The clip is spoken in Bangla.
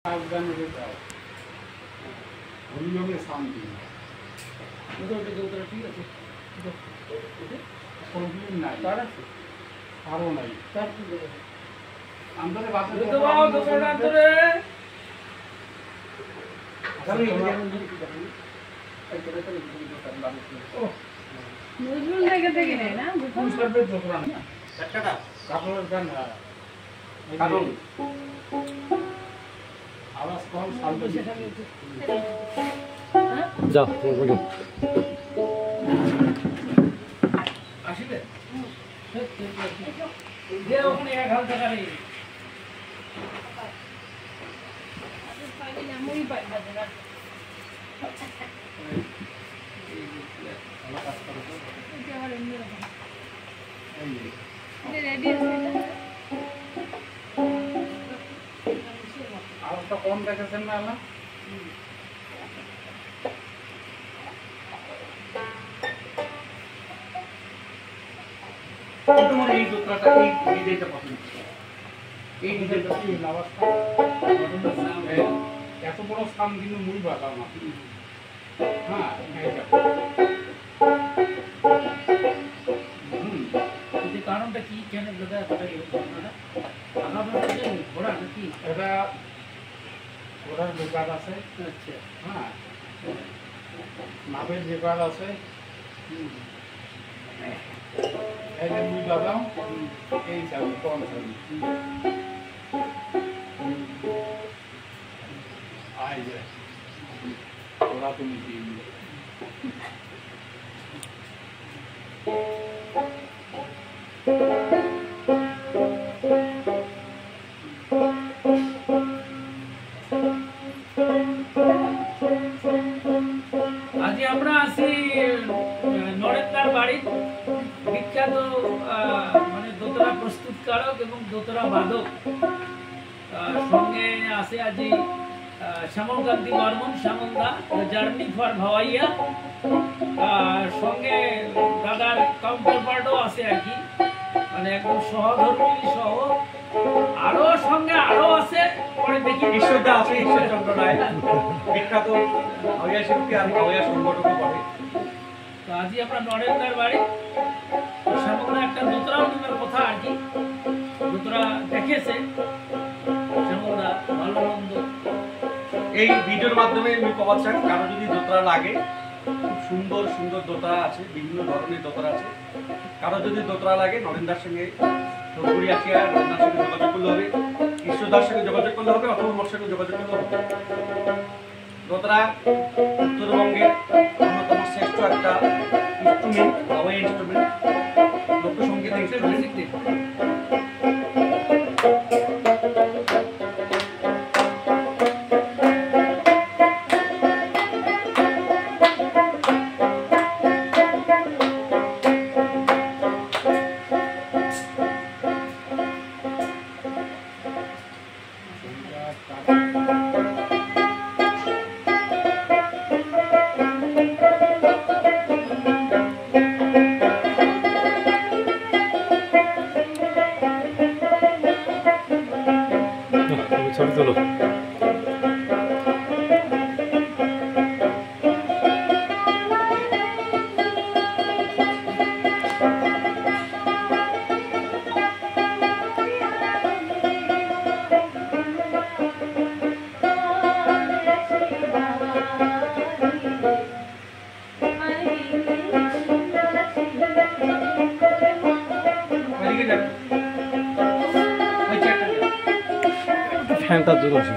সাবধানে যাও হরিনামে শান্তি ঠিক আছে কমপ্লেন নাই তার আছে আরও নাই তার কি আমাদের বাসে নজরুল থেকে থেকে নেয় না কোন সার্ভে দোকান না টাকাটা কাপড়ের গান কারণ আওয়াজ কম শান্তি যাও বলো আসিবে যে ওখানে 1000 টাকা নেই মুড়ি পাই বাজার এটা আর এমনি রকম এটা রেডি আছে আওয়াজটা কম দেখেছেন না আল্লাহ তোমার এই দোতরাটা এই ডিজাইনটা পছন্দ এই ডিজাইনটা কি আওয়াজটা এত বড় সাম কিন্তু মুই বাতাও না হ্যাঁ এই কারণটা কি কেন দাদা কথা কি ঘটনাটা আলাদা থেকে ঘোড়া নাকি এটা ওটার দোকান আছে আচ্ছা হ্যাঁ মাপের দোকান আছে এই যে মুই বাজাও এই চাবি কোন চাবি আই যে ওরা তুমি দিন আজ আমরা আছি নরেন্দ্র বাড়ির বিখ্যাত মানে দোতরা প্রস্তুতকারক এবং দোতরা বাদক সঙ্গে আছে আজি শ্যামলকান্তি বর্মন শ্যামলদা জার্নি ফর ভাওয়াইয়া সঙ্গে দাদার কাউন্টার পার্টও আছে আর কি মানে একদম সহধর্মী সহ আরো সঙ্গে আরো আছে পরে দেখি ঈশ্বরদা আছে ঈশ্বরচন্দ্র রায় বিখ্যাত হাওয়া শিল্পী আর হাওয়া সংগঠকও করে তো আজই আমরা নরেন্দ্রের বাড়ি শ্যামলদা একটা দোতরা নিবার কথা আর কি দোতরা দেখেছে শ্যামলদা ভালো মন্দ এই ভিডিওর মাধ্যমে আমি কবার চাই কারো যদি দোতরা লাগে খুব সুন্দর সুন্দর দোতরা আছে বিভিন্ন ধরনের দোতরা আছে কারো যদি দোতরা লাগে নরেন্দ্রের সঙ্গে ধূপগুড়ি আসিয়া নরেন্দ্রের সঙ্গে যোগাযোগ করলে হবে ঈশ্বরদার সঙ্গে যোগাযোগ করলে হবে অথবা মোর সঙ্গে যোগাযোগ করলে হবে দোতরা উত্তরবঙ্গের অন্যতম শ্রেষ্ঠ একটা ইনস্ট্রুমেন্ট হাওয়াই ইনস্ট্রুমেন্ট লোকসঙ্গীত ইনস্ট্রুমেন্ট ছবি তোলো ফ্যানটা দূর আছে